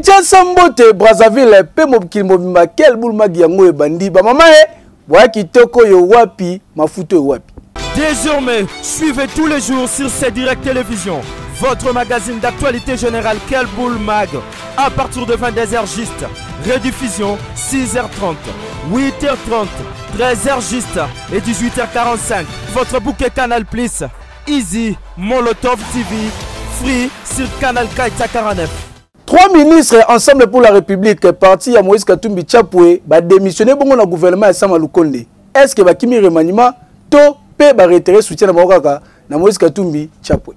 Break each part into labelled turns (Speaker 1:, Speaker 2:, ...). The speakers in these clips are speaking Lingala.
Speaker 1: Kinshasa Mbote Brazzaville pe mobikili mobimba quel boulma giango e bandi ba mama boya kitoko yo wapi mafuto yo wapi.
Speaker 2: Désormais, suivez tous les jours sur cette directe télévision votre magazine d'actualité générale Quel Boule Mag à partir de 22h juste. Rediffusion 6h30, 8h30, 13h juste et 18h45. Votre bouquet Canal Plus, Easy, Molotov TV, Free sur Canal Kaita 49.
Speaker 1: 3 ministres ensemble pour la République parti à Moïse Katumbi Chapwe ba démissionner bongo na gouvernement ya Sama Lukonde. Est-ce que ba kimi remaniement to pe ba retirer soutien na Mokaka na Moïse Katumbi Chapwe.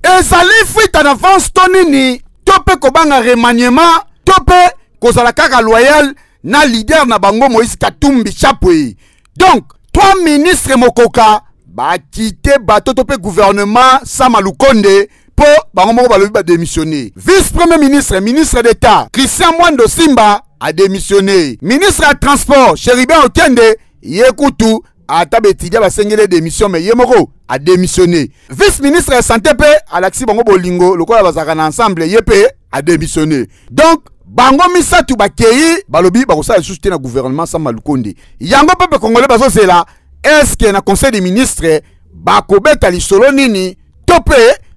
Speaker 3: Ezali fuite en avance tonini tope kobanga remaniement tope kozala kaka loyal na leader na bango Moïse Katumbi Chapwe. Donc 3 ministres mokoka ba quitté bato tope gouvernement Sama Lukonde po bango moko balobi ba démissionner. Vice-premier ministre, ministre d'État Christian Mwando Simba a démissionné. Ministre à transport Chéribin Okende yekutu ata betidia ba sengele démission mais yemoko a démissionné. Vice-ministre de santé pe Alexis Bango Bolingo lokola bazaka na ensemble yepe a démissionné. Donc bango misatu bakei balobi bakosala soutenir na gouvernement Sama Lukonde. Yango peuple congolais bazo c'est là. Est-ce que na conseil des ministres bakobeta lisolo nini tope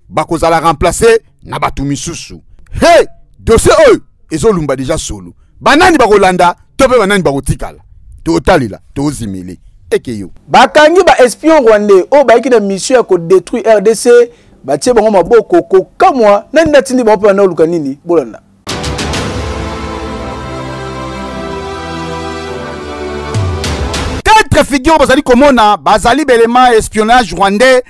Speaker 3: bakozala remplacer na batu misusu. Hey, dossier ezolumba déjà solo. Banani bakolanda tope banani bakotikala. Totalila tozimeli. Ekeyo. Bakangi ba espion rwandais o ba na mission ya ko détruire RDC ba tie bango maboko ko kamwa nani natindi ba pa na luka nini bolanda. Quatre figures bazali komona bazali belema espionnage rwandais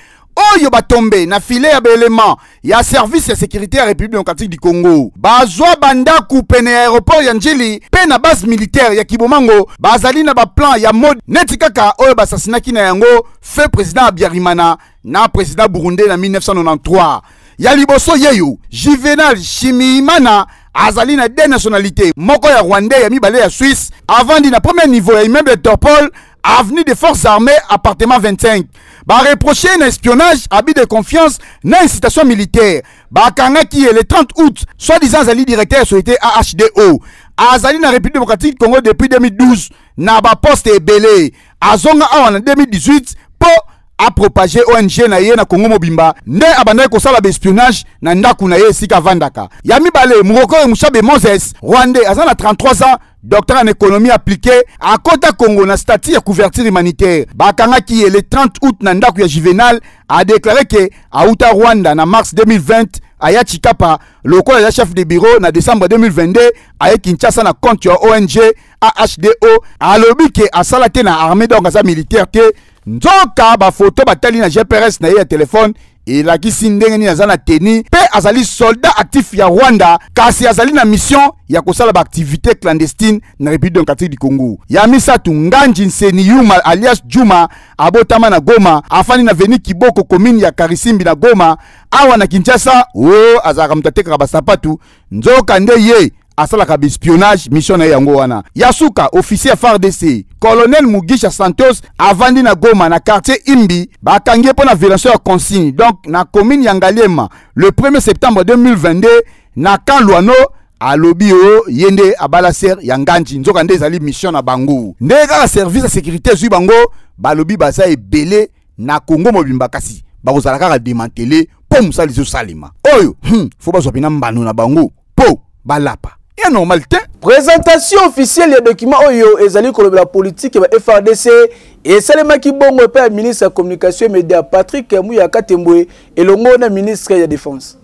Speaker 3: oyo batombe na filet ya belema ya service ya sécurité ya République démocratique du Congo. Bazwa banda kupene aéroport ya Njili pe na base militaire ya Kibomango bazali na ba plan ya mode neti kaka oyo basasinaki na yango fait président Abiyarimana na président Burundais na 1993. Ya liboso yeyo Juvenal Shimimana azali na deux nationalités moko ya Rwandais ya mibale ya Suisse avant di na premier niveau ya immeuble de Topol avenue des forces armées appartement 25. Ba reproché un espionnage, habit de confiance, na incitation militaire. Ba kanga qui est le 30 août, soi-disant Zali directeur société AHDO. Azali na République démocratique du Congo depuis 2012, na ba poste ebele. Azonga en 2018 pour a propagé ONG na ye na Congo Mobimba. Ne abandonné ko sala espionnage na ndaku na ye sika vandaka. Yami bale Muroko et Mouchabe Moses, Rwandais, azana 33 ans. Docteur en économie appliquée à Kota Congo na statut de couverture humanitaire. Bakanga qui est le 30 août Nandaku ya Juvenal a déclaré que à Outa Rwanda na mars 2020 aya Chikapa lokola ya chef de bureau na décembre 2022 aya Kinshasa na compte ya ONG AHDO a lobby que a salate na armée d'organisation militaire que nzoka ba photo batali na GPS na ya téléphone et la kisindenge ni azana teni pe azali soldat actif ya Rwanda kasi azali na mission ya kosala ba activité clandestine na République démocratique du Congo. Ya misatu Nganji Nseni Yuma alias Juma abotama na Goma afani na veni Kiboko commune ya Karisimbi na Goma awa na Kinshasa azaka mtateka basapatu nzoka nde ye asala ka espionnage mission na yango wana. Yasuka officier FARDC colonel Mugisha Santos avandi na Goma na quartier Imbi bakangie pona violation ya consigne donc na commune ya Ngaliema le 1er septembre 2022 na Kalwano alobi yende abalaser ya Nganji nzoka nde ezali mission na bango ndeka la service de sécurité zui bango balobi baza ebele na Congo Mobimba kasi bakozala kaka démanteler po musali zo salima oyo faut bazwa pina mbano na bango po balapa. Et normalité.
Speaker 1: Présentation officielle des documents Oyo ezali kolobe la politique ba FRDC et Salema Kibongo pe ministre de la communication et médias Patrick Mouya Katembwe et le monde ministre de la défense.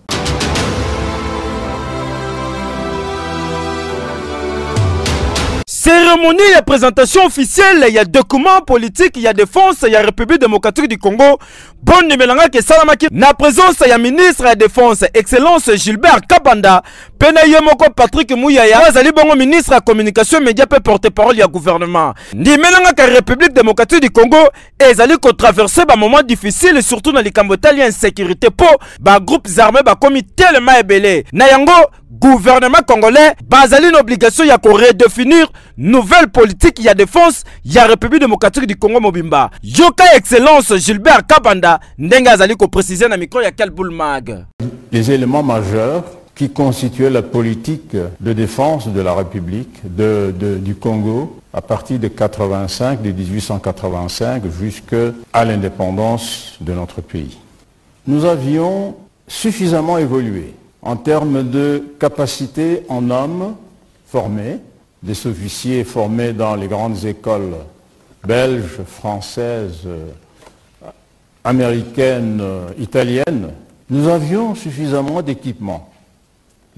Speaker 2: Cérémonie et présentation officielle, il y a documents politiques, il y a défense, il y a République démocratique du Congo. Bonne numéro que Salamaki. Na présence, il y a ministre de la défense, Excellence Gilbert Kabanda. Pena Yemoko Patrick Mouyaya, Azali Bongo ministre à communication média pe porte-parole du gouvernement. Ndimenanga ka République démocratique du Congo, ezali ko traverser ba moment difficile surtout dans les Cambodges insécurité po ba groupes armés ba komi tellement ébélé. Na yango gouvernement congolais bazali une obligation ya ko redéfinir nouvelle politique ya défense ya République démocratique du Congo mobimba. Yoka excellence Gilbert Kabanda ndenga azali ko préciser na micro ya Kelboul Mag.
Speaker 4: Les éléments majeurs qui constituaient la politique de défense de la République du Congo à partir de 1885 jusqu'à l'indépendance de notre pays. Nous avions suffisamment évolué en termes de capacité en hommes formés, des officiers formés dans les grandes écoles belges, françaises, américaines, italiennes. Nous avions suffisamment d'équipements.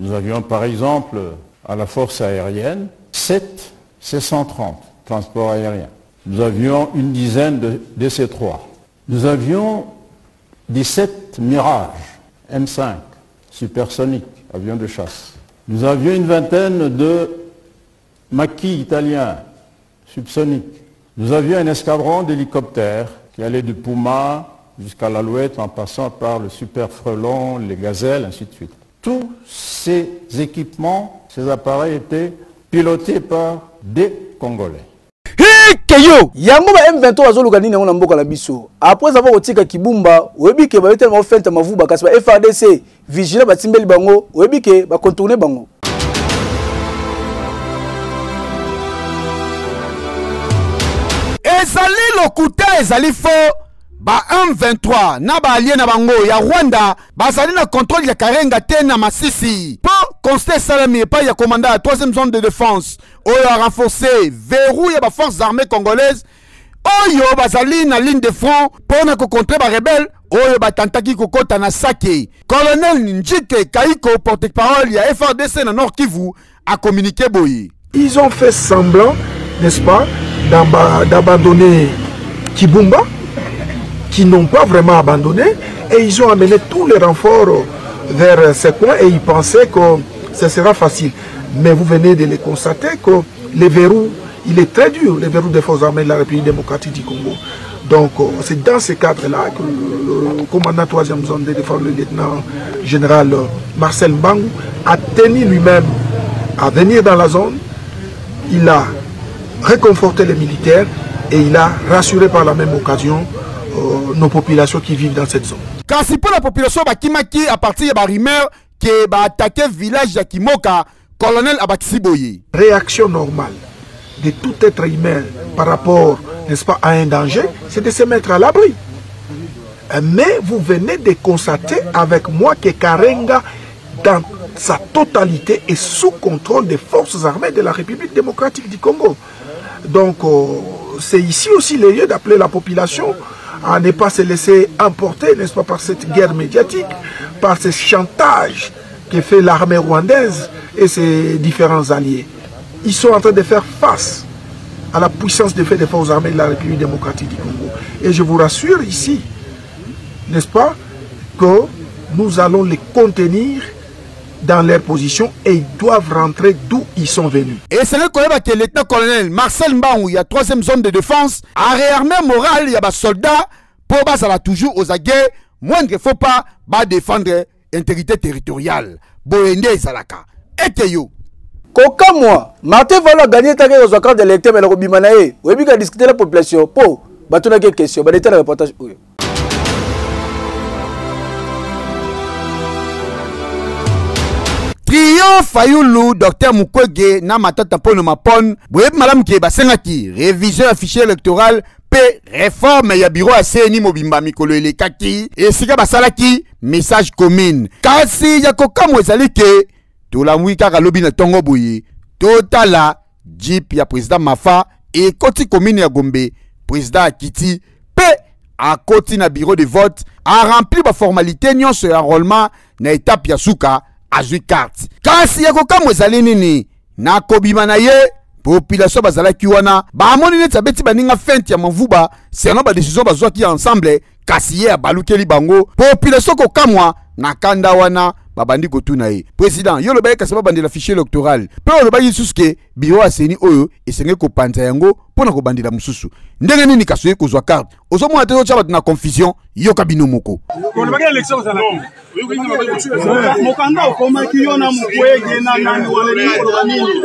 Speaker 4: Nous avions par exemple à la force aérienne 7 C-130, transport aérien. Nous avions une dizaine de DC-3. Nous avions 17 Mirage M5, supersoniques, avions de chasse. Nous avions une vingtaine de maquis italiens, subsoniques. Nous avions un escadron d'hélicoptères qui allait de Puma jusqu'à l'Alouette en passant par le Super Frelon, les Gazelles, ainsi de suite. Tous ces équipements, ces appareils étaient pilotés par des Congolais.
Speaker 1: Keyo yango ba M23 azoluka nini na mboka la biso après avoir otika Kibumba webike ba tellement fente mavuba kasi ba FARDC vigile ba timbeli bango webike ba contourner bango.
Speaker 3: Ezali lokuta ezali fo ba M23 na ba allié na bango ya Rwanda bazali na contrôle ya Karenga te na Masisi po constat salami pas ya commandant à 3e zone de défense oyo a renforcé verrou ya ba forces armées congolaises oyo bazali na ligne de front pour na ko contrer ba rebelle oyo batantaki kokota na Sake. Colonel Njike Kaiko porte-parole ya FARDC na Nord Kivu a communiqué boyi.
Speaker 5: Ils ont fait semblant, n'est-ce pas, d'abandonner Kibumba, qui n'ont pas vraiment abandonné, et ils ont amené tous les renforts vers ces coins et ils pensaient que ce sera facile. Mais vous venez de le constater que les verrous, il est très dur, les verrous des forces armées de la République démocratique du Congo. Donc c'est dans ce cadre-là que le commandant 3e zone de défense, le lieutenant général Marcel Mbangou, a tenu lui-même à venir dans la zone. Il a réconforté les militaires et il a rassuré par la même occasion nos populations qui vivent dans cette zone.
Speaker 3: Car si pour la population Bakimaki à partir de rumeur qui va attaquer le village de Kimoka, colonel Abaksiboye.
Speaker 5: Réaction normale de tout être humain par rapport, n'est-ce pas, à un danger, c'est de se mettre à l'abri. Mais vous venez de constater avec moi que Karenga, dans sa totalité, est sous contrôle des forces armées de la République démocratique du Congo. Donc, c'est ici aussi le lieu d'appeler la population à ne pas se laisser emporter, n'est-ce pas, par cette guerre médiatique, par ce chantage que fait l'armée rwandaise et ses différents alliés. Ils sont en train de faire face à la puissance de fait des forces armées de la République démocratique du Congo. Et je vous rassure ici, n'est-ce pas, que nous allons les contenir dans leur position et ils doivent rentrer d'où ils sont venus.
Speaker 3: Et c'est le que le lieutenant-colonel Marcel Mbangou, il y a 3e zone de défense, a réarmé moral, il y a des soldats pour baser toujours aux aguets, moins qu'il ne faut pas défendre l'intégrité territoriale. Boende Zalaka. Et Keyo.
Speaker 1: Koka moi, Martin Valo a gagné ta guerre aux accords de l'électeur, mais le Robimanae, oui, il a discuté la population. Po, bateau la question, bah, l'état le reportage.
Speaker 3: Trio Fayulu, Dr Mukwege, na matata pono mapon, bouye madame qui basengaki, révision à fichier électoral, P, réforme ya bureau à CNI Mobimba Mikolo ele kaki, et sika basalaki, message commune. Kasi ya kokamwe zalike, to la mwika kalobi na tongo bouye, totala, jeep ya président Mafa, et koti commune ya Gombe, président Akiti, P, à koti na bureau de vote, a rempli ba formalité nyon sur enrôlement, na étape ya souka, a joué carte. Kasi ya kokamwe zali nini, na kobima na ye, population bazala kiwana, ba amoni neta beti baninga fente ya mavuba, siano ba décision bazwa ki ensemble, kasi ye abalukeli bango, population kokamwa, na kanda wana, babandi kotuna ye président yo loba kasi babandi la fichier électoral pe loba yisusu ke biro aseni oyo esenge kopanza yango pona kobandila mususu ndenge nini kaso ye kozwa carte ozomona te ocha bato na confusion yoka bino moko
Speaker 6: mokanda okomaki yo na mukwege na nani wale nini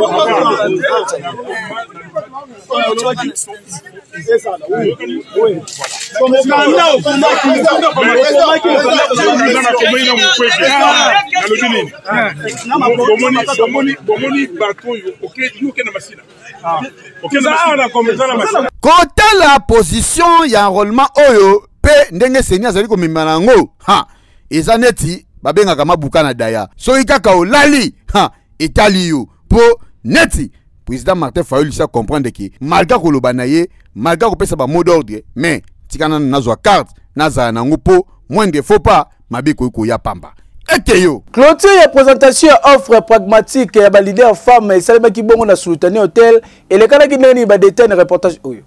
Speaker 3: kota la position ya enrôlement oyo pe ndenge seni azali komema nango ha eza neti babengaka mabuka na daya soki kaka olali ha etali yo po neti président Martin Fayulu sa comprendre que malgré koloba na ye malgré kopesa ba mot d'ordre mais tikana nazwa carte nazala nango po moindre faut pas mabeko ko ya pamba eteyo
Speaker 1: clôture ya présentation ya offre pragmatique ya ba leader femme esalemaki bongo na Sultani Hotel elekalaki ndeni ba détail na reportage oyo.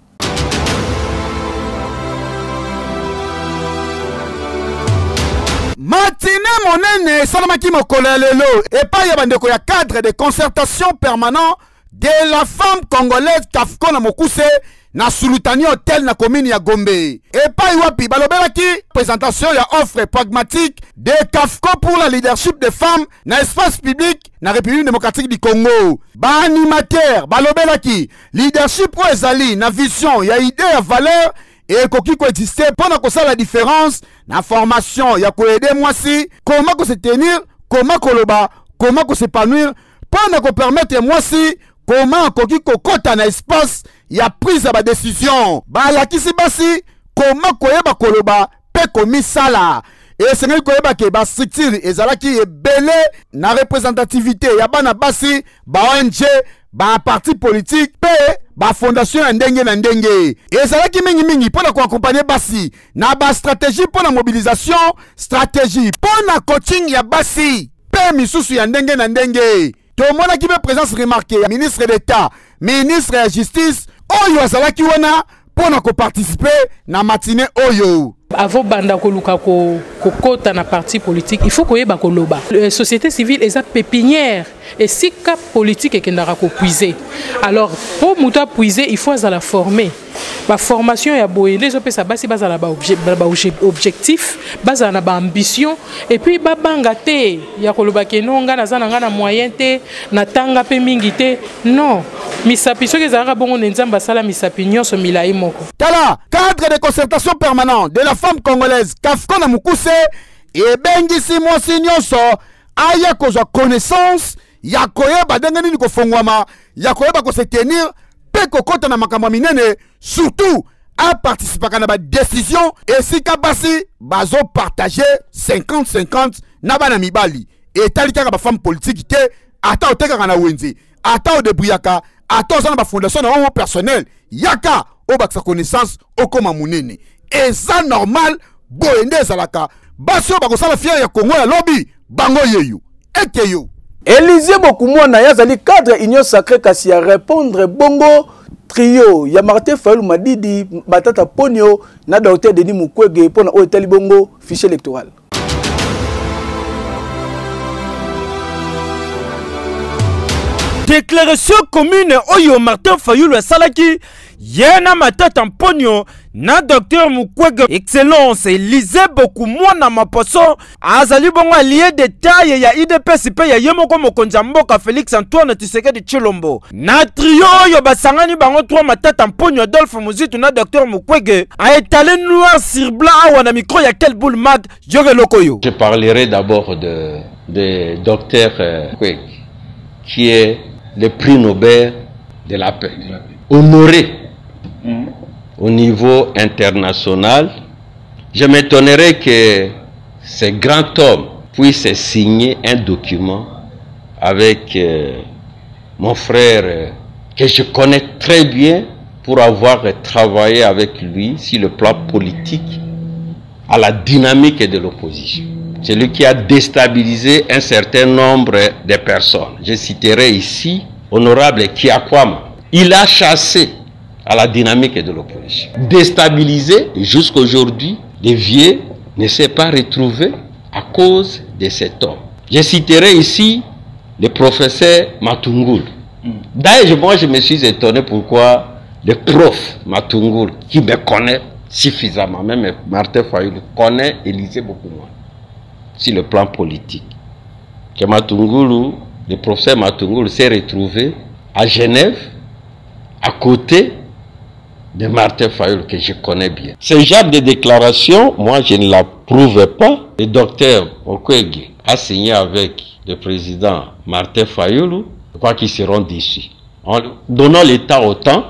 Speaker 3: Matine monene salamaki mokolo ya lelo epai ya bandeko ya cadre de concertation permanent de la femme congolaise Kafko na Mokuse na Sultani Hotel na commune ya Gombe. Epai wapi balobelaki présentation ya offre pragmatique de Kafko pour la leadership des femmes na espace public na République démocratique du Congo. Ba animateur balobelaki leadership o ezali na vision ya idée ya valeur et koki ko exister pendant que ça la différence na formation ya ko aider mwasi comment ko se tenir comment koloba comment ko s'épanouir pendant ko permettre mwasi comment koki ko kota na espace ya prise ya ba décision ba la kisi basi comment koyeba koloba pe komisala et c'est ngeli koyeba ke ba structure ezalaki ebele na représentativité ya bana basi ba ONG ba parti politique pe ba fondation ya ndenge na ndenge ezalaki mingi pona ko accompagner basi na ba stratégie pona mobilisation stratégie pona coaching ya basi pe misusu ya ndenge na ndenge to mona ki be présence remarquée ya ministre d'État ministre ya justice oyo azalaki wana pona ko participer na matinée oyo.
Speaker 7: Avant banda koluka ko kota na parti politique, il faut koyeba koloba. La société civile est pépinière et si cap politique est kendara ko puiser. Alors pour muta puiser, il faut la former. La formation ya boyende so pesa basi baza la ba objectif, baza na ba ambition et puis ba banga te ya koloba ke no nga na moyen te na tanga pe mingi te. Non. Misapi so ke zara bongo nzamba sala misapi nyonso milai moko.
Speaker 3: Tala, cadre de concertation permanent de la femme congolaise Kafko na Mukuse et bengisi mwasi nyonso aya kozwa connaissance ya koyeba ndenge nini kofongwama ya koyeba ko se tenir pe kokota na makambo minene surtout a participer na ba décision et si kabasi bazo partager 50-50 na bana mibali et talikaka ba femme politique te ata oteka na wenzi ata o debriaka ata ozana ba fondation na homo personnel yaka o baksa connaissance okoma munene eza normal boyende ezalaka basi oyo bakosala fiere ya Congo ya lobi bango yeyo ekeyo.
Speaker 1: Élisée Bokumwana yazali cadre union sacrée kasi ya répondre bongo trio ya Martin Fayulu Madidi Batata Ponyo na Dr Denis Mukwege pona o etali bongo fichier électoral.
Speaker 2: Déclaration commune Oyo Martin Fayulu Salaki Yena Matata Mponyo na Dr Mukwege Excellence Élisée Bokumwana Maposo azali bongo allié de taille ya IDPS pe ya yemoko mokonza mboka Félix Antoine Tshisekedi Tshilombo na trio yo basangani bango 3 Matata Mponyo Adolphe Muzitu na Dr Mukwege a étalé noir sur blanc awa na micro ya Quel Boule Mag Jore Lokoyo.
Speaker 8: Je parlerai d'abord de Dr Mukwege qui est le prix Nobel de la paix, honoré au niveau international. Je m'étonnerais que ce grand homme puisse signer un document avec mon frère que je connais très bien pour avoir travaillé avec lui sur le plan politique à la dynamique de l'opposition. C'est lui qui a déstabilisé un certain nombre de personnes. Je citerai ici honorable Kiakwama. Il a chassé à la dynamique de l'opposition. Déstabilisé jusqu'aujourd'hui, les vieux ne s'est pas retrouvé à cause de cet homme. Je citerai ici le professeur Matungulu. D'ailleurs, moi je me suis étonné pourquoi le prof Matungulu, qui me connaît suffisamment, même Martin Fayulu connaît Élysée beaucoup moins, sur le plan politique. Que Matungulu, le professeur Matungulu s'est retrouvé à Genève, à côté de Martin Fayulu, que je connais bien. Ce genre de déclaration, moi je ne l'approuve pas. Le docteur Okwege a signé avec le président Martin Fayulu. Je crois qu'ils seront déçus. En donnant le temps au temps,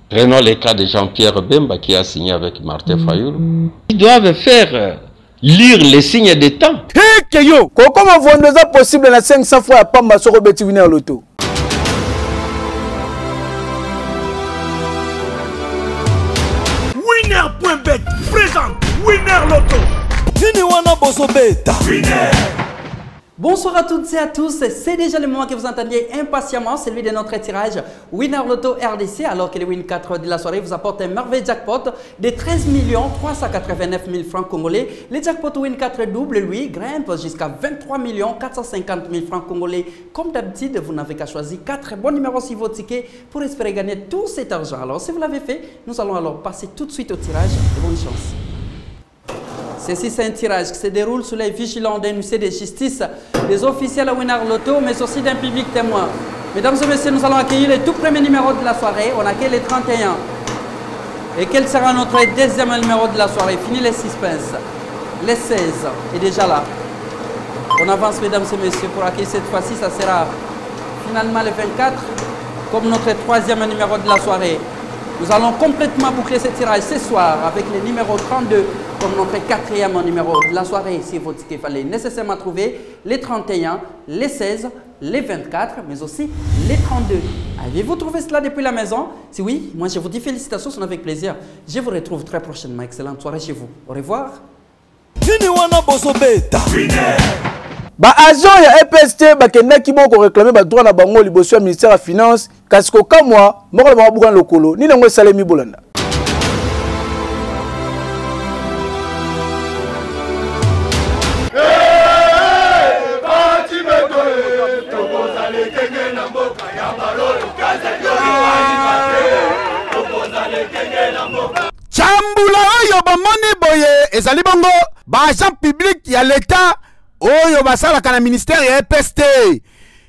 Speaker 8: prenons le cas de Jean-Pierre Bemba qui a signé avec Martin Fayulu. Ils doivent faire lire les signes des temps.
Speaker 1: Comment vous possible na 500 fois à Pamba sur Robeti Winner Loto?
Speaker 9: Winner.bet présente Winner Loto. Finiwana Bosobeta. Winner.
Speaker 10: Bonsoir à toutes et à tous, c'est déjà le moment que vous entendiez impatiemment, celui de notre tirage Winner Loto RDC, alors que le Win 4 de la soirée vous apporte un merveilleux jackpot de 13 389 000 francs congolais. Le jackpot Win 4 double, lui, grimpe jusqu'à 23 450 000 francs congolais. Comme d'habitude, vous n'avez qu'à choisir 4 bons numéros sur vos tickets pour espérer gagner tout cet argent. Alors, si vous l'avez fait, nous allons alors passer tout de suite au tirage. Et bonne chance. Ceci, c'est un tirage qui se déroule sous les vigilants d'un huissier de justice, des officiels à Winner Loto, mais aussi d'un public témoin. Mesdames et messieurs, nous allons accueillir le tout premier numéro de la soirée. On accueille les 31. Et quel sera notre deuxième numéro de la soirée? Fini les suspense. Les 16 est déjà là. On avance, mesdames et messieurs, pour accueillir cette fois-ci. Ça sera finalement le 24, comme notre troisième numéro de la soirée. Nous allons complètement boucler ce tirage ce soir avec le numéro 32 comme notre quatrième numéro de la soirée. Si votre ticket fallait nécessairement trouver les 31, les 16, les 24, mais aussi les 32. Avez-vous trouvé cela depuis la maison? Si oui, moi je vous dis félicitations, c'est avec plaisir. Je vous retrouve très prochainement. Excellente soirée chez vous. Au revoir.
Speaker 1: Ba agent ya EPST bakendaki boko réclamer ba droit na bango liboso ya ministère ya finance kasi ko kamwa moko la babuka lokolo ni nango salemi bolanda.
Speaker 3: Chambula oyo bamoni boye ezali bongo ba agent public ya l'État oyo basalaka na ministère ya EPST.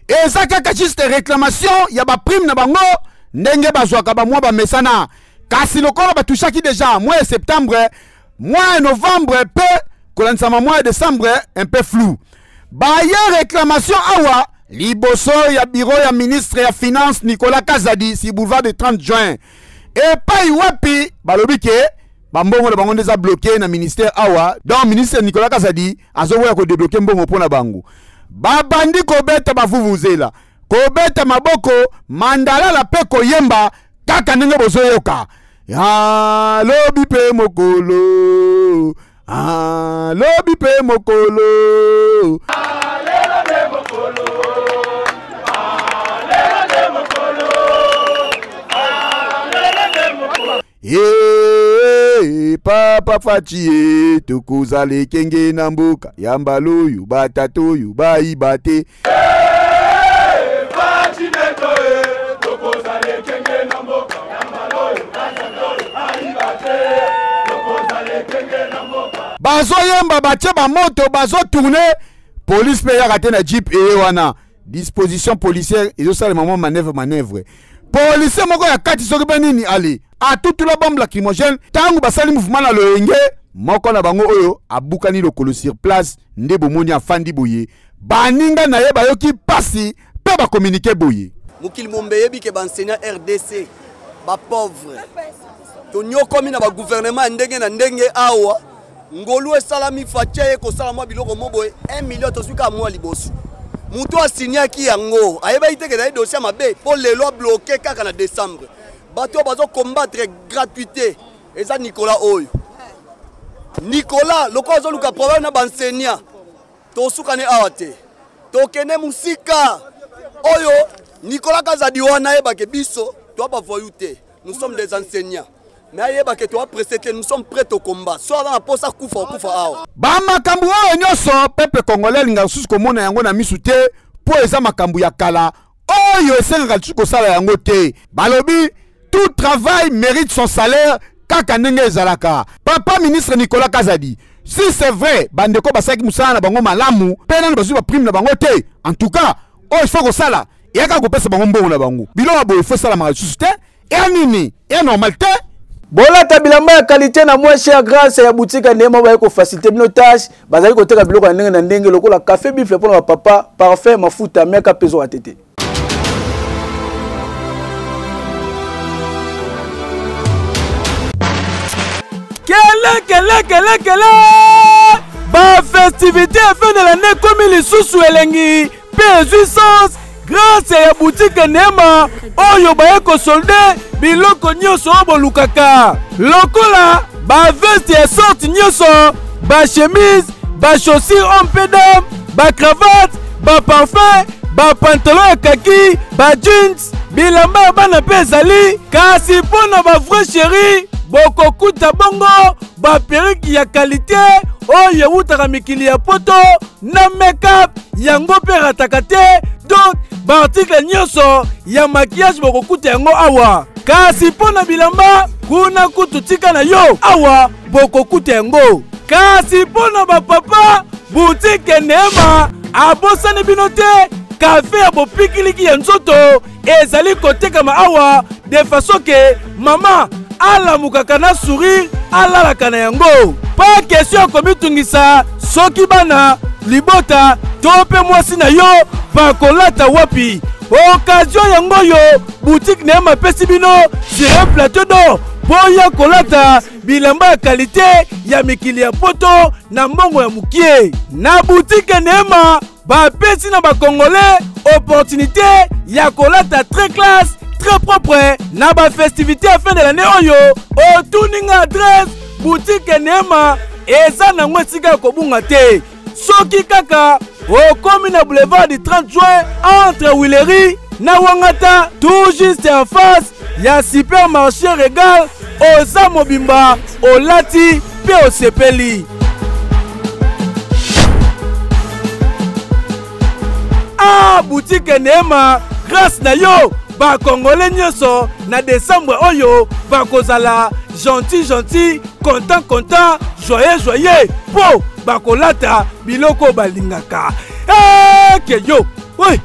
Speaker 3: Eza kaka juste réclamation ya ba prime na bango ndenge bazwaka ba mwa ba mesana. Kasi lokola batushaki déjà mois de septembre, mois de novembre pe kolanisa mois de décembre un peu flou. Ba ya réclamation awa liboso ya bureau ya ministre ya finance Nicolas Kazadi si boulevard de 30 juin. Et pas wapi balobi ke bambongo na bango ndeza bloqué na ministère awa. Donc ministre Nicolas Kazadi azovoya ko débloquer mbongo pona bango. Babandi ko beta bavuvuzela. Ko beta maboko mandala la pe ko yemba kaka ndenge bozoyoka. Ya lobi pe mokolo. Ah lobi pe mokolo. Papa Fachi tukuzale kenge na mboka yambalo yu batatu yu bai bate. Bazo yemba bache ba moto bazo tourner police pe ya raté na jeep et wana disposition policière et ça le moment manœuvre policier moko ya kati soki benini ali a toute la bombe lacrymogène tangu basali mouvement na loenge moko na bango oyo abukani lokolo sur place nde bomoni afandi boye baninga na ye bayoki pasi pe ba communiquer boye
Speaker 11: mukili mombeye bike bansenya RDC ba pauvre to nyokomi na ba gouvernement ndenge na ndenge awa ngolu esalami fache ko sala mwa biloko moboye 1 million to suka mwa liboso mutu asinyaki yango ayeba iteke na dossier mabe pour les lois bloquées kaka na décembre bato bazo combattre gratuité eza Nicolas oyo Nicolas loko zo luka problème na bansenia to sukane awate to kene musika oyo Nicolas Kazadi wana yeba ke biso to ba voyouté nous sommes des enseignants Mais ayeba que toi pressé que nous sommes prêts au combat. Soit dans la poste à koufa awa.
Speaker 3: Ba makambu oyo nyonso peuple congolais linga susu komona yango na misu te po eza makambu ya kala. Oyo esengaka lisusu kosala yango te. Balobi tout travail mérite son salaire kaka ndenge ezalaka. Papa ministre Nicolas Kazadi, si c'est vrai bandeko basaki musala na bango malamu pe nani bazwi ba prime na bango te. En tout cas, oyo faut kosala yaka kopesa bango mbongo na bango. Biloko boyo faut sala ma susu te. Et nini? Et normal te.
Speaker 1: Bolata bilamba ya qualité na moins cher grâce ya boutique Neema ba ko faciliter bino tâche bazali ko teka biloko ndenge na ndenge lokola café bifle pour na papa parfait mafuta meka peso atete.
Speaker 2: Kele ba festivité fin de l'année comme les sous elengi P800 grâce ya boutique Neema oyo ba ko solde biloko nyonso bolukaka lokola ba veste ya sorte nyonso ba chemise ba chaussures en pedam ba cravate ba parfum ba pantalon ya kaki ba jeans bilamba bana pe ezali kasi mpona ba vrai chéri bokokuta bongo ba perruque ya qualité oyo eutaka mikili ya poto na make-up yango mpe rataka te. Donc ba article nyonso ya maquillage bokokuta yango awa kasi mpona bilamba kuna kutu tika na yo awa bokokuta yango kasi mpona bapapa boutique Neema abosani bino te kafe ya bopikiliki ya nzoto ezali kotekama awa de façon ke mama alamukaka na sourire alalaka na yango pas question ya komitungisa soki bana libota to mpe mwasi na yo bakolata wapi. Occasion yango yo boutique Neema pesi bino sur un plateau d'or boya kolata bilamba ya qualité ya mikili ya poto na mbongo ya mukie na boutique Neema ba pesi na ba congolais opportunité ya kolata très classe très propre na ba festivité à fin de l'année oyo otuninga adresse boutique Neema eza na ngwesika kobunga te soki kaka okomi na boulevard du 30 juin entre Willery na Wangata tout juste en face ya supermarché Regal oza mobimba olati pe osepeli. Ah boutique Neema grâce na yo ba congolais nyonso na décembre oyo ba kozala gentil content joyeux po bakolata biloko balingaka ke yo oui.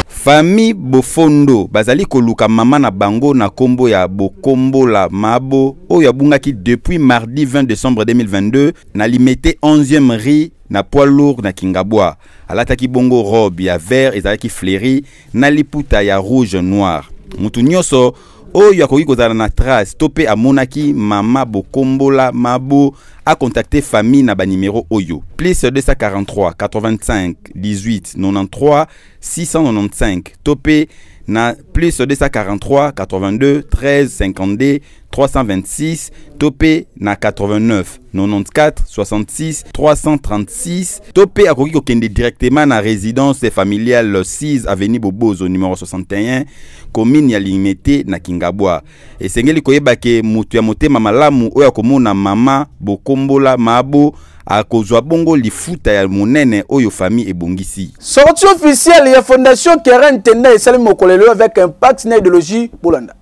Speaker 12: Famille Bofondo bazali koluka mama na bango na kombo ya Bokombola Mabo oyo abungaki depuis mardi 20 décembre 2022 na limité 11e rue na poids lourd na Kingabwa. Alataki bongo robe ya vert ezalaki fleuri na liputa ya rouge noir. Mutu nyonso oyo akoki kozala na trace topé amonaki mama Bokombola Mabo a contacté famille na ba numéro oyo plus 243 85 18 93 695 topé na plus 243 82 13 52 326 topé na 89 94 66 336 topé akoki kokende directement na résidence familiale 6 avenue Bobozo numéro 61 commune ya Limete na Kingabwa. Esengeli koyeba ke mutu ya motema malamu oyo akomona mama Bokombola Mabo akozwa bongo lifuta ya monene oyo famille ebongisi.
Speaker 1: Sortie officielle ya Fondation Keren Tenda esali mokolelo avec impact na idéologie Bolanda.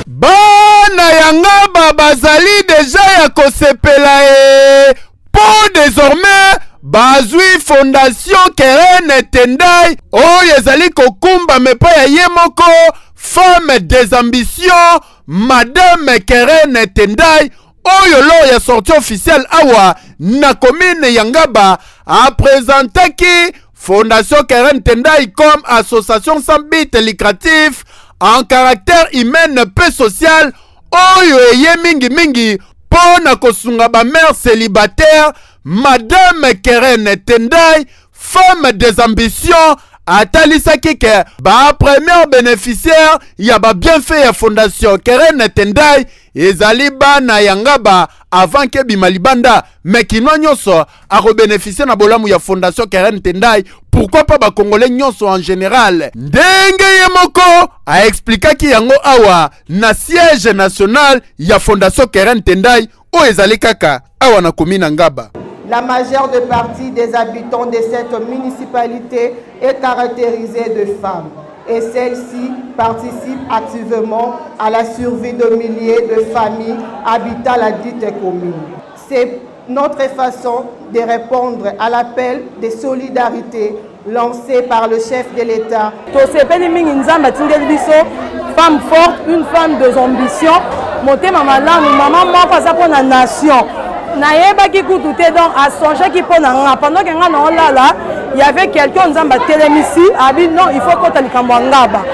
Speaker 3: Bana yanga bazali deja ya kosepela pour désormais bazwi Fondation Keren Tendai oyo ezali kokumba mepa ya yemoko femme des ambitions Madame Keren Tendai oyo lo ya sortie officielle awa na commune Yangaba a présenté qui Fondation Keren Tendai comme association sans but lucratif en caractère humain peu social oyo eye mingi pona kosunga ba mère célibataire Madame Keren Tendai femme des ambitions atalisaki ke ba premier bénéficiaire ya ba bienfait ya Fondation Keren Tendai ezali bana yangaba avant ke bimalibanda mais kino nyonso a bénéficier na bolamu ya Fondation Karen Tendai. Pourquoi pas ba Congolais nyonso en général? Ndenge ye moko a expliqué ki yango awa na siège national ya Fondation Karen Tendai o ezali kaka awa na commune Ngaba.
Speaker 13: La majeure partie des habitants de cette municipalité est caractérisée de femmes et celles-ci participent activement à la survie de milliers de familles habitant la dite commune. C'est notre façon de répondre à l'appel de solidarité lancé par le chef de l'État. Femme forte, une femme de ambition, monter maman là, maman moi pas ça pour la nation. Naïeba qui coûte tout donc à songer qui pour la pendant que on là il y avait quelqu'un nous a télémissi a dit non il faut qu'on t'aille kambangaba.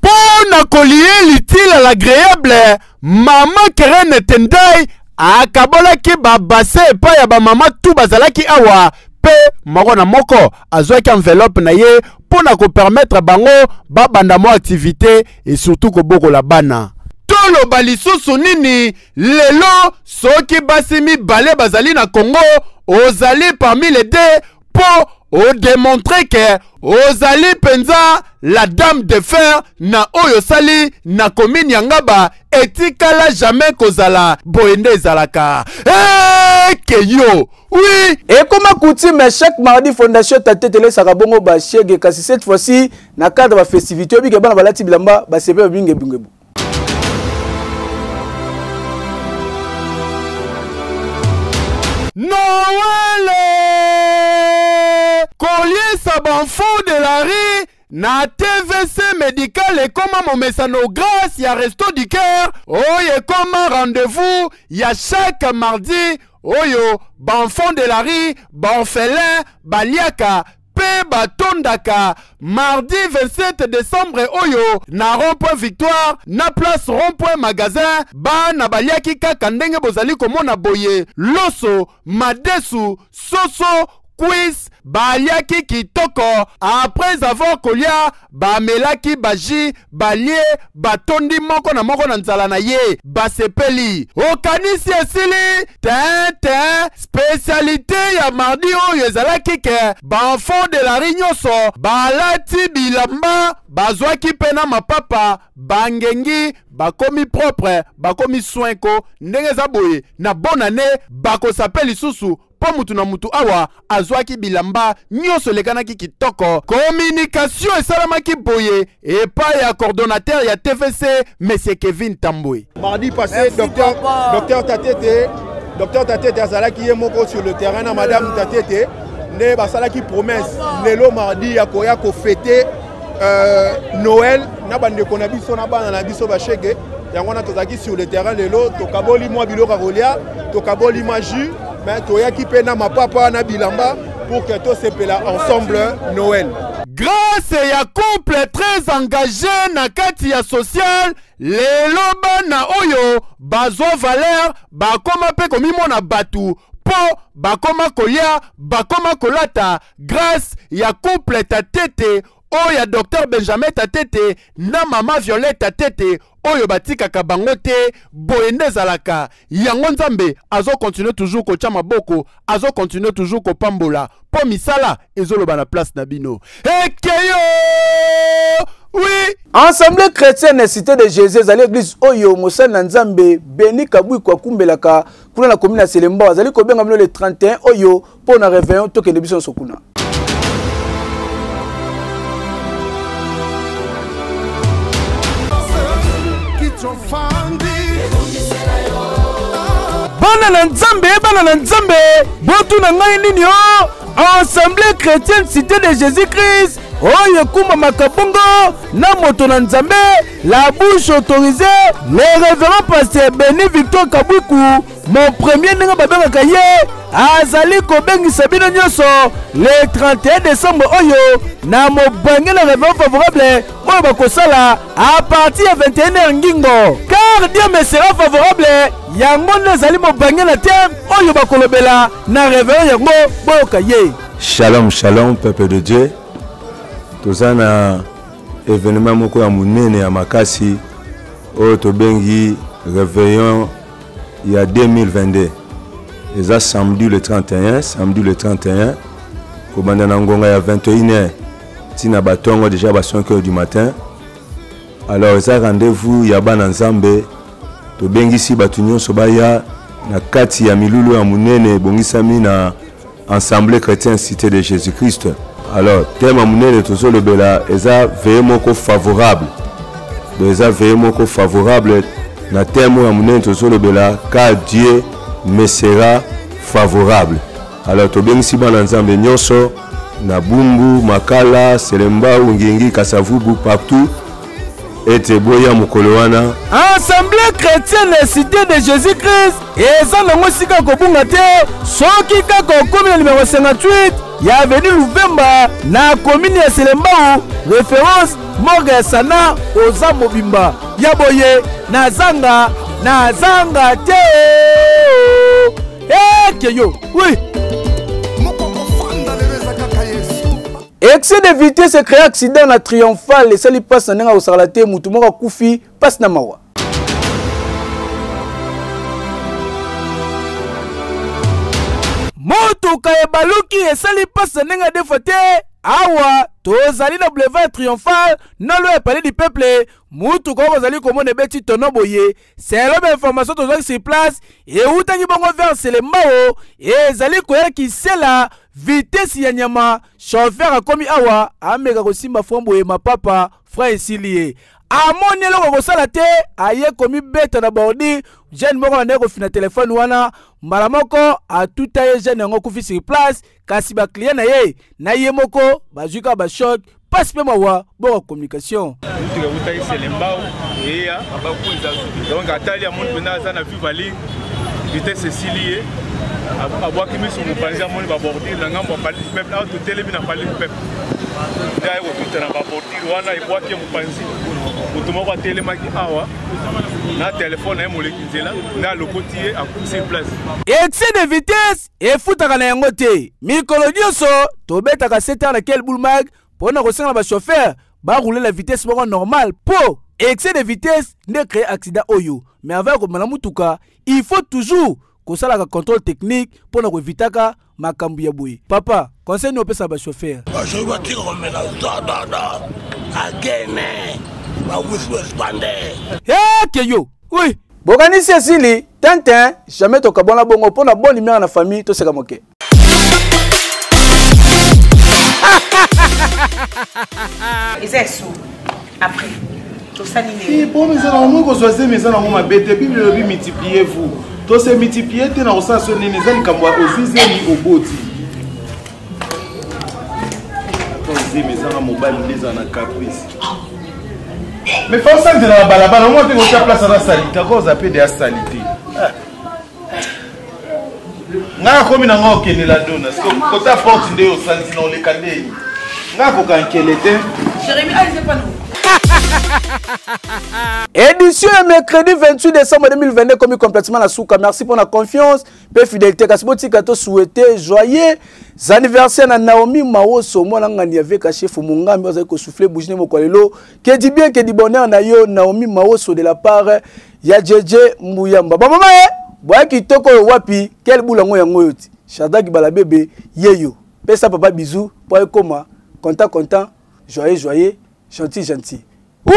Speaker 3: Pour na collier l'utile à l'agréable maman Karen Tendai a kabola ki ba basse pa ya ba maman tout bazala ki awa pe moko na moko azwa ki enveloppe na ye pour na ko permettre bango ba banda mo activité et surtout ko boko la bana. Tolo balisusu nini lelo soki basimi bale bazali na Congo ozali parmi les deux pour démontrer que ozali penza la dame de fer na oyo sali na commune Yangaba etikala jamais kozala boende zalaka keyo oui
Speaker 1: et comme coutume chaque mardi Fondation Tate Tele Sarabongo ba chege kasi cette fois-ci na cadre ba festivité obi ke bana balati bilamba ba sebe binge binge.
Speaker 3: Noël collier sabanfou de la rue na TVC médical et comme mon messano grâce ya resto du cœur oye comme rendez-vous ya chaque mardi oyo banfond de la rue banfelin baliaka pe batondaka mardi 27 décembre oyo na rond-point Victoire na place rond-point magasin ba na baliaki kaka ndenge bozali komona boye loso madesu soso quiz baliaki kitoko après avoir kolia bamelaki baji balie batondi moko na nzala na ye basepeli okanisi esili ten spécialité ya mardi oyo ezalaki ke banfond de la rinyonso balati bilamba bazwaki pena mapapa bangengi bakomi propre bakomi soinko ndenge eza boye na bonne année bakosapeli susu mutu na mutu awa azwaki bilamba nyonso lekanaki kitoko communication esalamaki boye epa ya coordonnateur ya TVC monsieur Kevin Tambwe.
Speaker 14: Mardi passé docteur Tatete azalaki ye moko sur le terrain na madame Tatete ne basalaki promesse lelo mardi ya koya ko fêter Noël na bandeko na biso na bana na biso bashege yango na tozaki sur le terrain lelo tokaboli mwa biloko kolia tokaboli maju mais toyaki pena mapapa na bilamba pour que tous sepela ensemble Noël.
Speaker 3: Grâce ya couple très engagé na kati ya social lelo bana oyo bazwa valeur bakoma pe komimona batu po bakoma kolia bakoma kolata grâce ya couple Tatete oya docteur Benjamin Tatete na mama Violette Tatete oyo batikaka bango te boende zalaka yango nzambe azo continuer toujours ko tia maboko azo continuer toujours ko pambola po misala ezoloba na place na bino ekeyo oui
Speaker 1: Assemblée chrétienne cité de Jésus à l'église oyo mosala nzambe Beni Kabui kwa kumbelaka kuna na commune ya Selemba azali ko benga le 31 oyo po na réveillon to ke biso sokuna.
Speaker 2: Bana na nzambe botu na ngai nini o Assemblée chrétienne cité de Jésus-Christ oyo kumba makabongo na moto na nzambe la bouche autorisée le révérend pasteur Béni Victor Kabwiku mon premier ndenge babengaka ye azali kobengisa bino nyonso le 31 décembre oyo na mobange na révérend favorable oyo bakosala à partir ya 21h ngingo car Dieu me sera favorable yango nezali mobange na terre oyo bakolobela na révérend yango boyoka ye.
Speaker 15: Shalom shalom peuple de Dieu. Toza na événement moko ya munene ya makasi oyo tobengi réveillon il y a 2022. Et ça samedi le 31, Kobanda Nangonga à 21h. Tina Batongo déjà à 5h du matin. Alors ça rendez-vous ya bana nzambe to bengisi batunyo sobaya na kati ya milulu ya munene bongisami na Assemblée chrétienne cité de Jésus-Christ. Alors thème ya munene tozo lobela eza vraiment favorable. Eza vraiment favorable na thème ya munene tozo lobela car Dieu me sera favorable. Alors to bengisi bana nzambe nyonso na Bumbu, Makala, Selemba, Ngingi, Kasavubu partout. Et boya mukolowana
Speaker 1: Assemblée chrétienne cité de Jésus-Christ et ça nango sika kobunga te soki kaka komi na numéro 58 ya avenue Luvemba na commune ya Selembao référence Morgue Sana oza mobimba ya boye na zanga te keyo oui. Excès de vitesse crée accident na triomphal et ça lui passe na nga osarlate mutu moko kufi passe na mawa. Motuka e baluki et ça lui passe na nga defote awa tozali na boulevard triomphal na lo parler du peuple mutu ko bazali komone beti tono boye c'est la même information tozali sur place et utangi bongo vers Selembao et zali koya ki sela vitesse ya nyama chauffeur akomi awa ameka kosimba fombo e mapapa frère Silie amoni eloko kosala te aye komi beta na bordi jeune moko na ko fina téléphone wana mbala moko atuta ye jeune yango kufi sur place kasi ba client na ye moko bazuka ba choc passe pe mawa bon communication
Speaker 16: tuka utai Selembao eya abakunza donc atali amoni na za na vivali vitesse Silie aboaki miso mopanzi amoni babordir na ngambo apali peuple awa totelemi na pali peuple nde aye kotuta na babordir wana ebwaki mopanzi moto moko atelemaki awa na telefone na ye moleki nzela nde alokoti ye akusi place.
Speaker 1: Excès de vitesse efutaka na yango te mikolo nyonso tobetaka 7h na Kel Boulmag mpona kosenga na bachauffeur baroule la vitesse moko normal po excès de vitesse nde crée accident oyo mais avant komana mutuka il faut toujours kosalaka contrôle technique pona ko vitaka makambu ya boye. Papa, conseil no pesa ba chauffeur.
Speaker 17: Ba chauffeur tiko mena da agene. Ba whisper
Speaker 1: keyo. Oui. Bokanisi asili, Tintin, jamais to kabona bongo pona bonne lumière na famille to seka moke.
Speaker 18: Exerço. Après. Tout ça ni.
Speaker 19: Et bon mais ça on ko soise mais ça na ngoma bete bible bi multipliez-vous. To se multiplier te na osaso nini zali kambwa ozizeli oboti. To mais ça na mobile les na caprice. Mais faut ça de la balabala moi te ko place na salite cause appel de salite. Nga komi na ngo kene la dona parce que kota porte nde o salite na le kandeni. Nga ko kankelete.
Speaker 18: Jérémy allez pas nous.
Speaker 1: Édition mercredi 28 décembre 2022 comme complètement la souka. Merci pour la confiance et fidélité. Kasboti kato souhaiter joyeux anniversaire à Naomi Maoso. Moi ngani avec chef Mungambi oza ko souffler bouger mo kolelo. Que dit bien que dit bonheur na yo Naomi Maoso de la part ya JJ Mbuyamba. Ba mama boya kitoko wapi quel boulango yango yoti. Shadak bala bébé yeyo. Pesa papa bisous pour koma content joyeux gentil. Oui!